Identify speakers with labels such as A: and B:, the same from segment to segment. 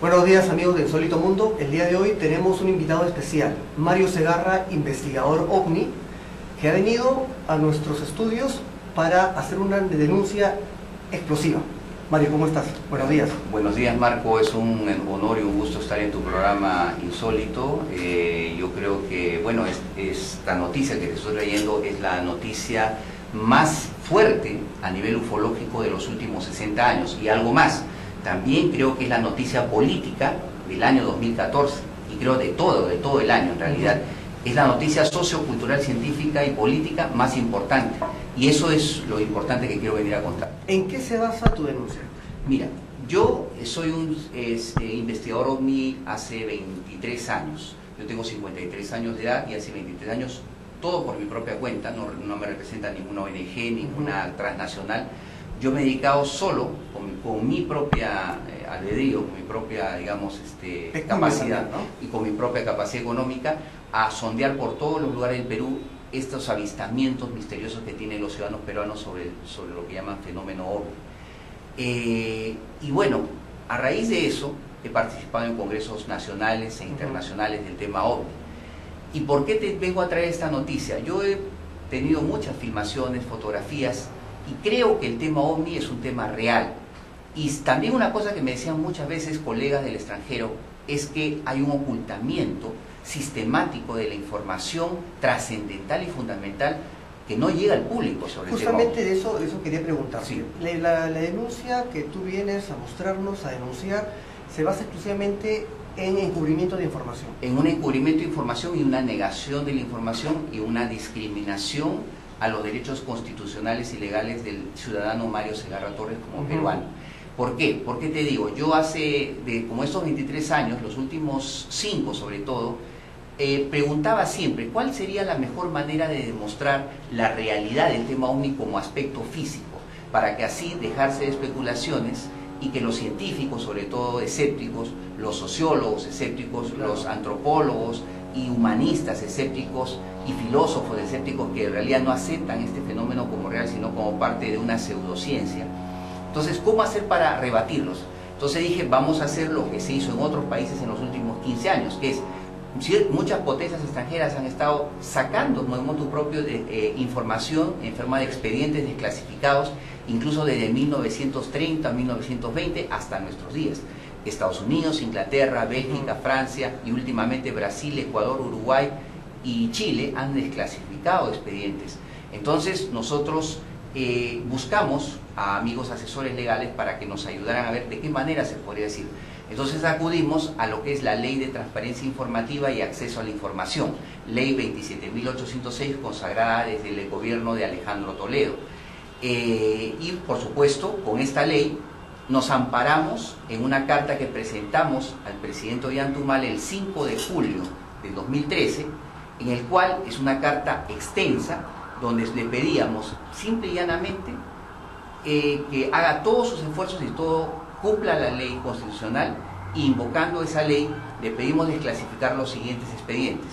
A: Buenos días amigos de Insólito Mundo. El día de hoy tenemos un invitado especial, Mario Segarra, investigador OVNI, que ha venido a nuestros estudios para hacer una denuncia explosiva. Mario, ¿cómo estás? Buenos días.
B: Buenos días, Marco. Es un honor y un gusto estar en tu programa Insólito. Yo creo que, bueno, esta noticia que te estoy leyendo es la noticia más fuerte a nivel ufológico de los últimos 60 años y algo más. También creo que es la noticia política del año 2014 y creo de todo el año en realidad. Es la noticia sociocultural, científica y política más importante. Y eso es lo importante que quiero venir a contar.
A: ¿En qué se basa tu denuncia?
B: Mira, yo soy un investigador OVNI hace 23 años. Yo tengo 53 años de edad y hace 23 años, todo por mi propia cuenta, no me representa ninguna ONG, ninguna transnacional. Yo me he dedicado solo, con mi propia albedrío, con mi propia, digamos, capacidad, ¿no? Y con mi propia capacidad económica, a sondear por todos los lugares del Perú estos avistamientos misteriosos que tienen los ciudadanos peruanos sobre lo que llaman fenómeno OVNI. Y bueno, a raíz de eso, he participado en congresos nacionales e internacionales del tema OVNI. ¿Y por qué te vengo a traer esta noticia? Yo he tenido muchas filmaciones, fotografías, y creo que el tema OVNI es un tema real. Y también una cosa que me decían muchas veces colegas del extranjero es que hay un ocultamiento sistemático de la información trascendental y fundamental que no llega al público sobre el tema OVNI.
A: Justamente de eso quería preguntar.
B: Sí.
A: La denuncia que tú vienes a mostrarnos, a denunciar, se basa exclusivamente en encubrimiento de información. En
B: un encubrimiento de información y una negación de la información y una discriminación a los derechos constitucionales y legales del ciudadano Mario Segarra Torres como peruano. ¿Por qué? Porque te digo, yo como estos 23 años, los últimos 5 sobre todo, preguntaba siempre cuál sería la mejor manera de demostrar la realidad del tema OVNI como aspecto físico, para que así dejarse de especulaciones y que los científicos, sobre todo escépticos, los sociólogos escépticos, los antropólogos y humanistas escépticos y filósofos escépticos que en realidad no aceptan este fenómeno como real, sino como parte de una pseudociencia. Entonces, ¿cómo hacer para rebatirlos? Entonces dije, vamos a hacer lo que se hizo en otros países en los últimos 15 años, que es, muchas potencias extranjeras han estado sacando motu propio de información en forma de expedientes desclasificados, incluso desde 1930, 1920 hasta nuestros días. Estados Unidos, Inglaterra, Bélgica, Francia y últimamente Brasil, Ecuador, Uruguay y Chile han desclasificado expedientes. Entonces nosotros buscamos a amigos asesores legales para que nos ayudaran a ver de qué manera se podría decir. Entonces acudimos a lo que es la Ley de Transparencia Informativa y Acceso a la Información, Ley 27.806, consagrada desde el gobierno de Alejandro Toledo. Y por supuesto, con esta ley nos amparamos en una carta que presentamos al presidente Ollanta el 5 de julio del 2013, en el cual es una carta extensa, donde le pedíamos simple y llanamente que haga todos sus esfuerzos y cumpla la ley constitucional, e invocando esa ley le pedimos desclasificar los siguientes expedientes: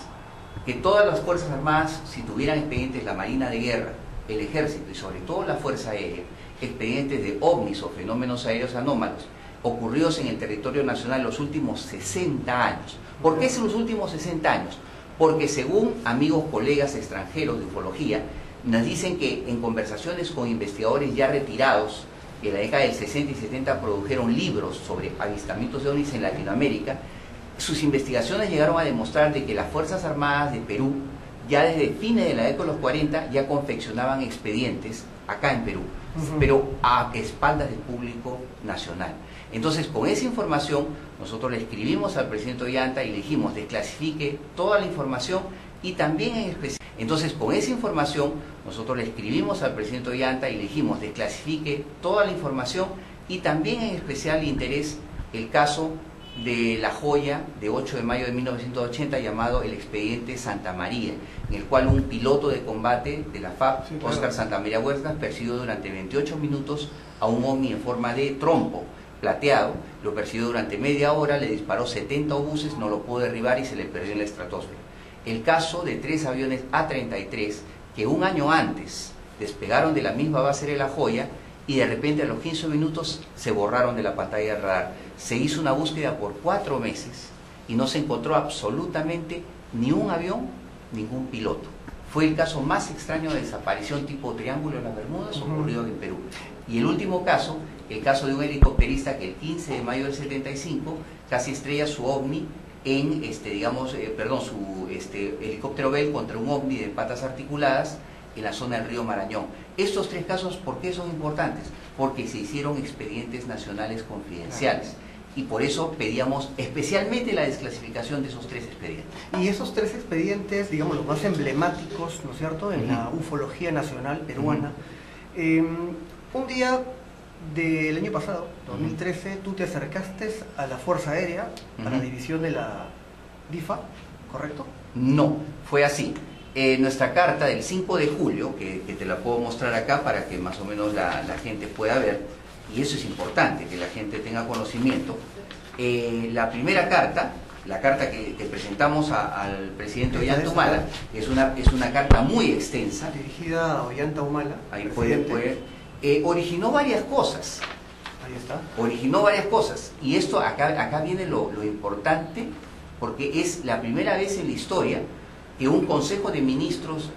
B: que todas las Fuerzas Armadas, si tuvieran expedientes, la Marina de Guerra, el Ejército y sobre todo la Fuerza Aérea, expedientes de ovnis o fenómenos aéreos anómalos ocurridos en el territorio nacional los últimos 60 años. ¿Por qué son los últimos 60 años? Porque según amigos, colegas extranjeros de ufología, nos dicen que en conversaciones con investigadores ya retirados, que en la década del 60 y 70 produjeron libros sobre avistamientos de ovnis en Latinoamérica, sus investigaciones llegaron a demostrar de que las Fuerzas Armadas de Perú, ya desde fines de la década de los 40, ya confeccionaban expedientes acá en Perú, pero a espaldas del público nacional. Entonces, con esa información, nosotros le escribimos al presidente Ollanta y le dijimos, desclasifique toda la información y también en especial. Entonces, con esa información, nosotros le escribimos al presidente Ollanta y le dijimos, desclasifique toda la información y también en especial interés el caso de la joya de 8 de mayo de 1980 llamado el expediente Santa María, en el cual un piloto de combate de la FAB, sí, claro, Oscar Santa María Huertas, persiguió durante 28 minutos a un ovni en forma de trompo plateado, lo persiguió durante media hora, le disparó 70 obuses, no lo pudo derribar y se le perdió en la estratosfera. El caso de 3 aviones A-33 que un año antes despegaron de la misma base de La Joya y de repente a los 15 minutos se borraron de la pantalla de radar. se hizo una búsqueda por 4 meses y no se encontró absolutamente ni un avión, ningún piloto. Fue el caso más extraño de desaparición tipo Triángulo de las Bermudas ocurrido en Perú. Y el último caso, el caso de un helicópterista que el 15 de mayo del 75 casi estrella su ovni en, su helicóptero Bell contra un ovni de patas articuladas en la zona del río Marañón. Estos 3 casos, ¿por qué son importantes? Porque se hicieron expedientes nacionales confidenciales. Y por eso pedíamos especialmente la desclasificación de esos 3 expedientes.
A: Y esos 3 expedientes, digamos, los más emblemáticos, ¿no es cierto?, en la ufología nacional peruana. Un día del año pasado, 2013, tú te acercaste a la Fuerza Aérea, a la división de la DIFA, ¿correcto?
B: No, fue así. Nuestra carta del 5 de julio, que te la puedo mostrar acá para que más o menos la gente pueda ver, y eso es importante, que la gente tenga conocimiento. La primera carta, la carta que presentamos al presidente Ollanta Humala, es una carta muy extensa.
A: Dirigida a Ollanta Humala.
B: Ahí originó varias cosas.
A: Ahí está.
B: Originó varias cosas. Y esto, acá viene lo importante, porque es la primera vez en la historia que un Consejo de Ministros,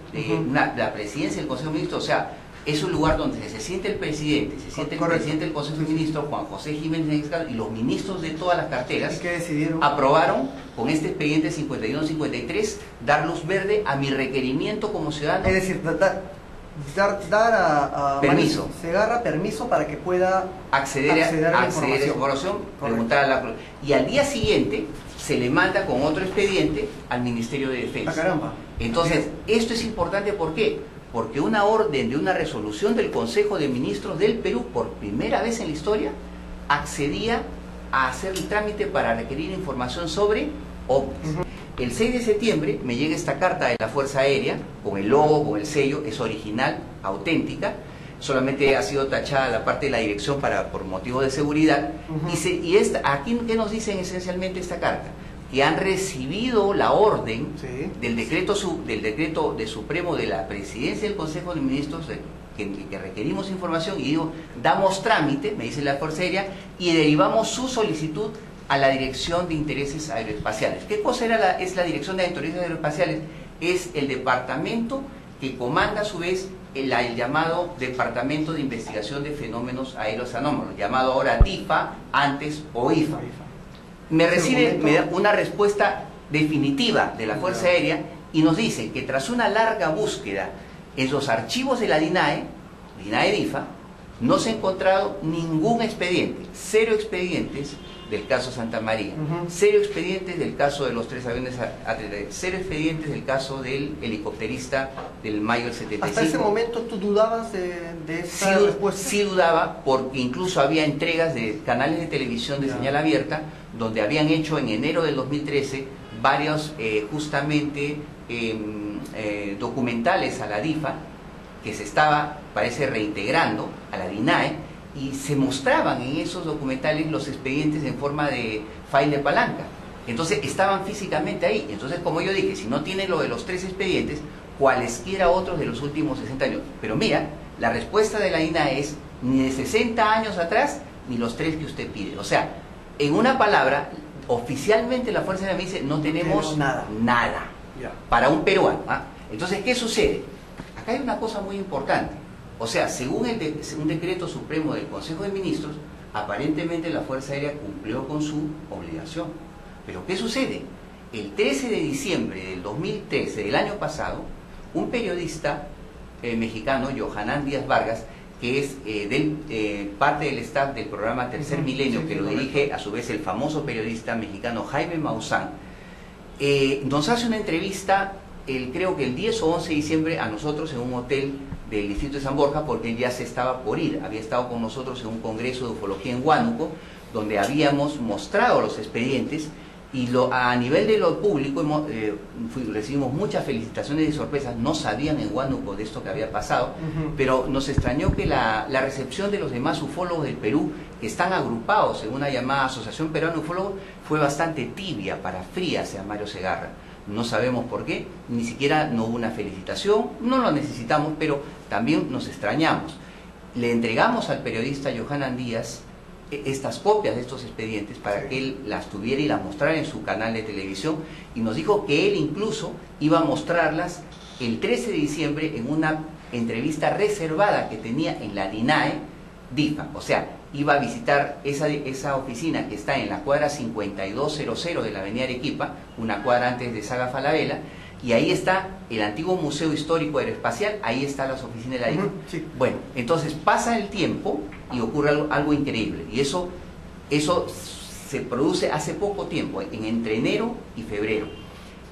B: la presidencia del Consejo de Ministros, o sea, es un lugar donde se siente el presidente, se siente el presidente del Consejo de Ministros, Juan José Jiménez, y los ministros de todas las carteras aprobaron con este expediente 51-53 dar luz verde a mi requerimiento como ciudadano.
A: Es decir, dar a
B: permiso.
A: Segarra permiso para que pueda
B: acceder a esa información, preguntar a la... Y al día siguiente se le manda con otro expediente al Ministerio de Defensa.
A: ¡Ah, caramba!
B: Entonces, esto es importante, ¿por qué? Porque una orden de una resolución del Consejo de Ministros del Perú, por primera vez en la historia, accedía a hacer el trámite para requerir información sobre ovnis. El 6 de septiembre me llega esta carta de la Fuerza Aérea, con el logo, con el sello, es original, auténtica, solamente ha sido tachada la parte de la dirección por motivos de seguridad, aquí, ¿qué nos dicen esencialmente esta carta? Que han recibido la orden del decreto de Supremo de la Presidencia del Consejo de Ministros que requerimos información, y digo, damos trámite, me dice la Fuerza Aérea, y derivamos su solicitud a la Dirección de Intereses Aeroespaciales. ¿Qué cosa es la Dirección de Intereses Aeroespaciales? Es el departamento que comanda a su vez el llamado Departamento de Investigación de Fenómenos Aéreos Anómalos, llamado ahora DIFA, antes OIFA. Me da una respuesta definitiva de la Fuerza Aérea y nos dice que tras una larga búsqueda en los archivos de la DINAE-DIFA, no se ha encontrado ningún expediente, 0 expedientes del caso Santa María, 0 expedientes del caso de los 3 aviones A330, 0 expedientes del caso del helicópterista del mayo del 75.
A: ¿Hasta ese momento tú dudabas de esa respuesta?
B: Sí dudaba, porque incluso había entregas de canales de televisión de señal abierta, donde habían hecho en enero del 2013 varios documentales a la DIFA, que se estaba, parece, reintegrando a la DINAE, y se mostraban en esos documentales los expedientes en forma de file de palanca. Entonces estaban físicamente ahí. Entonces, como yo dije, si no tiene lo de los 3 expedientes, cualesquiera otros de los últimos 60 años. Pero mira, la respuesta de la DINAE es ni de 60 años atrás, ni los 3 que usted pide. O sea, en una palabra, oficialmente la Fuerza Aérea me dice, no tenemos nada para un peruano. Entonces, ¿qué sucede? Acá hay una cosa muy importante. O sea, según un decreto supremo del Consejo de Ministros, aparentemente la Fuerza Aérea cumplió con su obligación. Pero ¿qué sucede? El 13 de diciembre del 2013, del año pasado, un periodista mexicano, Yohanan Díaz Vargas, que es parte del staff del programa Tercer Milenio, que lo dirige a su vez el famoso periodista mexicano Jaime Maussan, nos hace una entrevista, creo que el 10 o 11 de diciembre, a nosotros en un hotel del distrito de San Borja, porque él ya se estaba por ir, había estado con nosotros en un congreso de ufología en Huánuco, donde habíamos mostrado los expedientes, y a nivel de lo público recibimos muchas felicitaciones y sorpresas. No sabían en Huánuco de esto que había pasado, pero nos extrañó que la recepción de los demás ufólogos del Perú, que están agrupados en una llamada Asociación Peruana de Ufólogos, fue bastante tibia, fría hacia Mario Segarra. No sabemos por qué, ni siquiera no hubo una felicitación, no lo necesitamos, pero también nos extrañamos. Le entregamos al periodista Yohanan Díaz estas copias de estos expedientes para que él las tuviera y las mostrara en su canal de televisión, y nos dijo que él incluso iba a mostrarlas el 13 de diciembre en una entrevista reservada que tenía en la DINAE DIFA. O sea, iba a visitar esa oficina que está en la cuadra 5200 de la avenida Arequipa, una cuadra antes de Saga Falabella, y ahí está el antiguo Museo Histórico Aeroespacial, ahí están las oficinas de la DIFA.
A: Sí.
B: Bueno, entonces pasa el tiempo y ocurre algo increíble, y eso se produce hace poco tiempo, entre enero y febrero.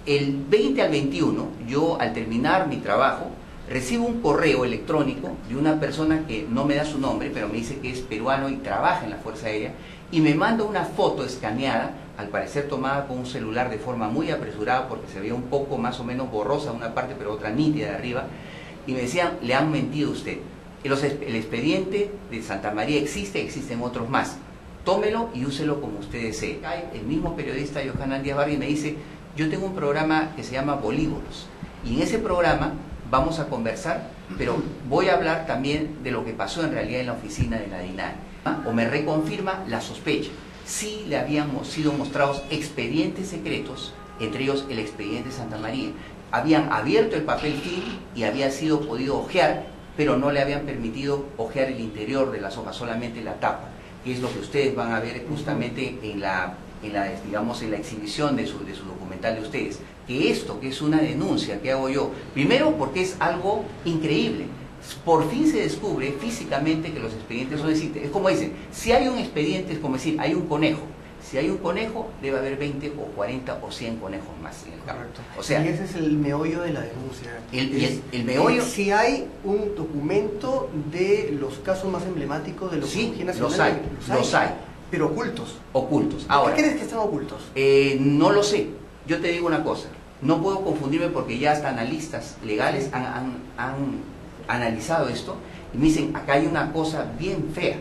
B: El 20 al 21, yo al terminar mi trabajo, recibo un correo electrónico de una persona que no me da su nombre, pero me dice que es peruano y trabaja en la Fuerza Aérea, y me manda una foto escaneada, al parecer tomada con un celular de forma muy apresurada, porque se veía un poco más o menos borrosa una parte, pero otra nítida de arriba, y me decían, le han mentido a usted. El expediente de Santa María existen otros más. Tómelo y úselo como usted desee. El mismo periodista Johanan Díaz Barri me dice, yo tengo un programa que se llama Bolívoros, y en ese programa vamos a conversar, pero voy a hablar también de lo que pasó en realidad en la oficina de la DINAE. O me reconfirma la sospecha. Sí le habían sido mostrados expedientes secretos, entre ellos el expediente Santa María. Habían abierto el papel film y había sido podido hojear, pero no le habían permitido hojear el interior de las hojas, solamente la tapa, que es lo que ustedes van a ver justamente en la exhibición de su documental de ustedes. Que esto, que es una denuncia que hago yo, primero porque es algo increíble. Por fin se descubre físicamente que los expedientes son, es como dicen, si hay un expediente, es como decir, hay un conejo. Si hay un conejo, debe haber 20 o 40 o 100 conejos más en el campo.
A: Correcto.
B: O sea,
A: y ese es el meollo de la denuncia.
B: El meollo...
A: Si hay un documento de los casos más emblemáticos de la Ufología Nacional.
B: Los hay.
A: Pero ocultos.
B: Ocultos.
A: Ahora, ¿qué crees que están ocultos?
B: No lo sé. Yo te digo una cosa. No puedo confundirme porque ya hasta analistas legales han analizado esto y me dicen, acá hay una cosa bien fea.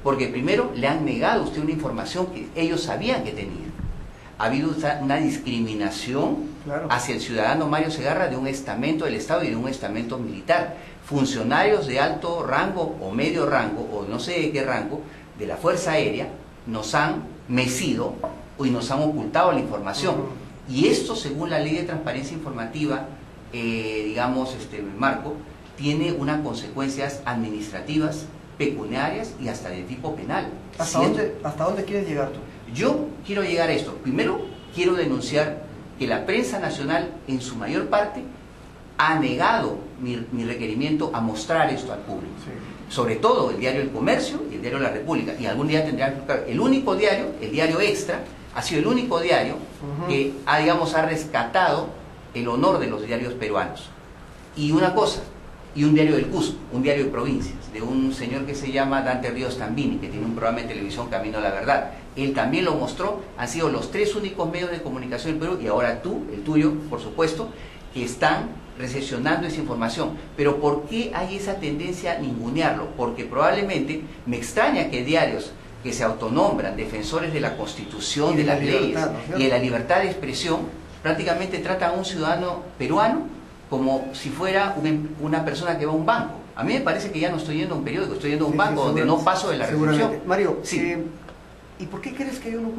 B: Porque primero le han negado a usted una información que ellos sabían que tenía. Ha habido una discriminación hacia el ciudadano Mario Segarra de un estamento del Estado y de un estamento militar. Funcionarios de alto rango o medio rango o no sé de qué rango de la Fuerza Aérea nos han mecido y nos han ocultado la información. Y esto, según la Ley de Transparencia Informativa, Marco, tiene unas consecuencias administrativas, pecuniarias y hasta de tipo penal.
A: ¿Hasta dónde quieres llegar tú?
B: Yo quiero llegar a esto. Primero, quiero denunciar que la prensa nacional, en su mayor parte, ha negado mi requerimiento a mostrar esto al público. Sí. Sobre todo el diario El Comercio y el diario La República. Y algún día tendrán que buscar. El único diario, el diario Extra, ha sido el único diario que ha rescatado el honor de los diarios peruanos. Y una cosa, y un diario del Cusco, un diario de provincias, de un señor que se llama Dante Ríos Tambini, que tiene un programa de televisión Camino a la Verdad. Él también lo mostró, han sido los 3 únicos medios de comunicación en Perú, y ahora tú, el tuyo, por supuesto, que están recesionando esa información. Pero ¿por qué hay esa tendencia a ningunearlo? Porque probablemente me extraña que diarios que se autonombran defensores de la Constitución, de las leyes y de la libertad de expresión, prácticamente tratan a un ciudadano peruano como si fuera una persona que va a un banco. A mí me parece que ya no estoy yendo a un periódico, estoy yendo a un banco donde no paso de la recepción.
A: Mario, ¿y por qué crees que hay un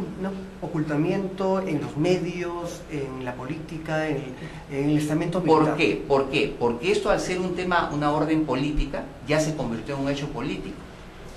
A: ocultamiento en los medios, en la política, en el estamento militar?
B: ¿Por qué? ¿Por qué? Porque esto, al ser un tema, una orden política, ya se convirtió en un hecho político.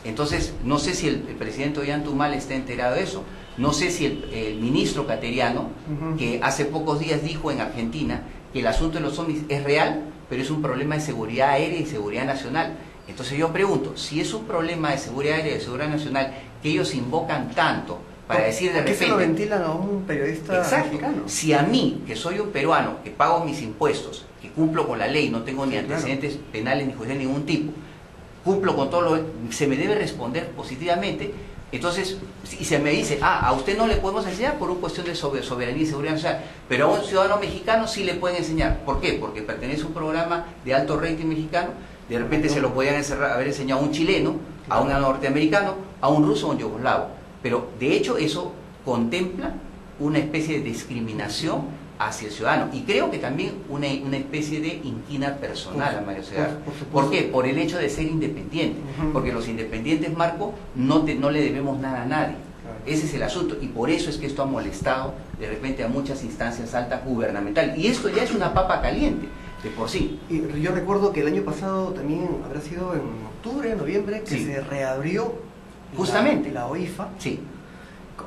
B: Entonces, no sé si el presidente Ollanta está enterado de eso. No sé si el ministro Cateriano, que hace pocos días dijo en Argentina que el asunto de los ovnis es real, pero es un problema de seguridad aérea y seguridad nacional. Entonces yo pregunto, si es un problema de seguridad aérea y de seguridad nacional que ellos invocan tanto para decir de repente...
A: ¿Por qué se lo ventilan a un periodista mexicano?
B: Si a mí, que soy un peruano, que pago mis impuestos, que cumplo con la ley, no tengo ni antecedentes penales ni judiciales de ningún tipo, cumplo con todo lo... se me debe responder positivamente. Entonces, y se me dice, a usted no le podemos enseñar por una cuestión de soberanía y seguridad nacional, pero a un ciudadano mexicano sí le pueden enseñar. ¿Por qué? Porque pertenece a un programa de alto rating mexicano, de repente se lo podían haber enseñado a un chileno, a un norteamericano, a un ruso o a un yugoslavo. Pero de hecho eso contempla una especie de discriminación hacia el ciudadano. Y creo que también una especie de inquina personal a Mario Segarra. ¿Por qué? Por el hecho de ser independiente. Porque los independientes, Marco, no le debemos nada a nadie. Ese es el asunto. Y por eso es que esto ha molestado de repente a muchas instancias altas gubernamentales. Y esto ya es una papa caliente, de por sí.
A: Y yo recuerdo que el año pasado también, habrá sido en octubre, noviembre, que
B: sí,
A: se reabrió
B: justamente
A: la OIFA.
B: Sí.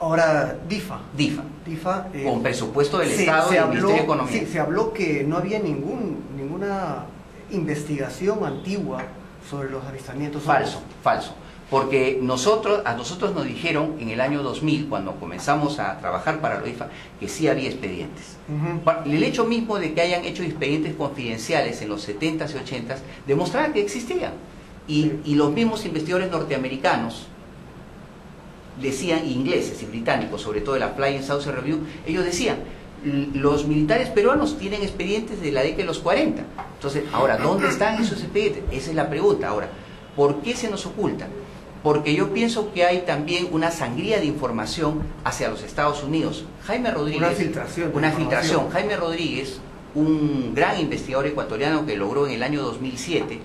A: Ahora DIFA.
B: DIFA con presupuesto del Estado y del Ministerio de Economía.
A: Sí, se habló que no había ninguna investigación antigua sobre los avistamientos.
B: Falso. Porque a nosotros nos dijeron en el año 2000, cuando comenzamos a trabajar para la OIFA, que sí había expedientes. El hecho mismo de que hayan hecho expedientes confidenciales en los 70s y 80s demostraba que existían. Y los mismos investigadores norteamericanos decían, ingleses y británicos, sobre todo de la Flying Saucer Review, ellos decían, los militares peruanos tienen expedientes de la década de los 40. Entonces, ahora, ¿dónde están esos expedientes? Esa es la pregunta. Ahora, ¿por qué se nos ocultan? Porque yo pienso que hay también una sangría de información hacia los Estados Unidos. Jaime Rodríguez... Una filtración. Jaime Rodríguez, un gran investigador ecuatoriano que logró en el año 2007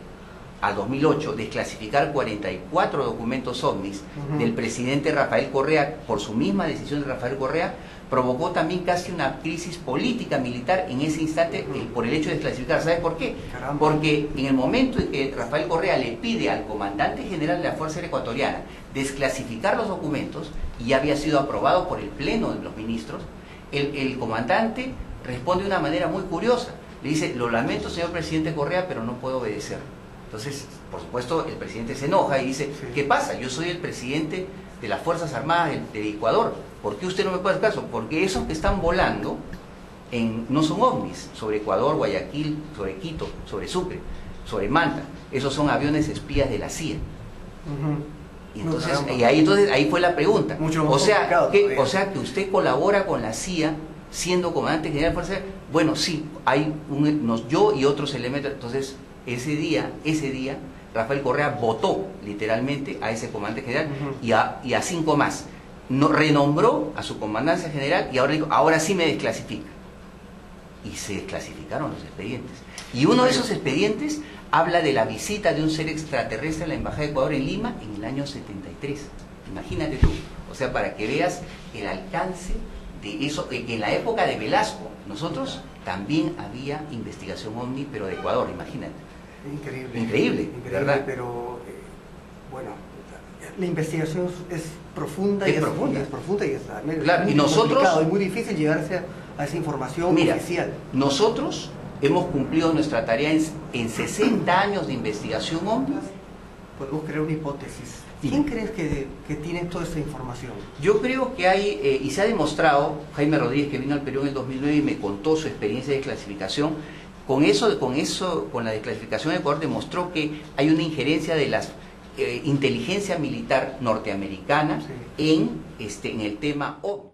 B: al 2008 desclasificar 44 documentos ovnis del presidente Rafael Correa, por su misma decisión de Rafael Correa, provocó también casi una crisis política militar en ese instante por el hecho de desclasificar. ¿Sabes por qué?
A: Caramba.
B: Porque en el momento en que Rafael Correa le pide al comandante general de la Fuerza Aérea Ecuatoriana desclasificar los documentos, y ya había sido aprobado por el Pleno de los Ministros, el comandante responde de una manera muy curiosa. Le dice, lo lamento, señor presidente Correa, pero no puedo obedecer. Entonces, por supuesto, el presidente se enoja y dice, ¿qué pasa? Yo soy el presidente de las Fuerzas Armadas del Ecuador. ¿Por qué usted no me puede hacer caso? Porque esos que están volando no son ovnis sobre Ecuador, Guayaquil, sobre Quito, sobre Sucre, sobre Manta. Esos son aviones espías de la CIA. Y entonces, ahí fue la pregunta. O sea que usted colabora con la CIA siendo comandante general de Fuerza Aérea. Bueno, sí, hay yo y otros elementos. Entonces, ese día, Rafael Correa votó literalmente a ese comandante general y a 5 más. Renombró a su comandancia general y ahora dijo, ahora sí me desclasifica. Y se desclasificaron los expedientes. Y uno de esos expedientes habla de la visita de un ser extraterrestre a la Embajada de Ecuador en Lima en el año 73. Imagínate tú. O sea, para que veas el alcance de eso, en la época de Velasco, nosotros también había investigación ovni, pero de Ecuador, imagínate. Increíble, ¿verdad?
A: Pero, bueno, la investigación es profunda y
B: claro, y nosotros,
A: es muy difícil llegarse a esa información oficial.
B: Nosotros hemos cumplido nuestra tarea en 60 años de investigación ovni.
A: Podemos crear una hipótesis. ¿Quién crees que tiene toda esta información?
B: Yo creo que hay, y se ha demostrado, Jaime Rodríguez, que vino al Perú en el 2009 y me contó su experiencia de desclasificación, con la desclasificación de Ecuador demostró que hay una injerencia de la inteligencia militar norteamericana en el tema OVNI.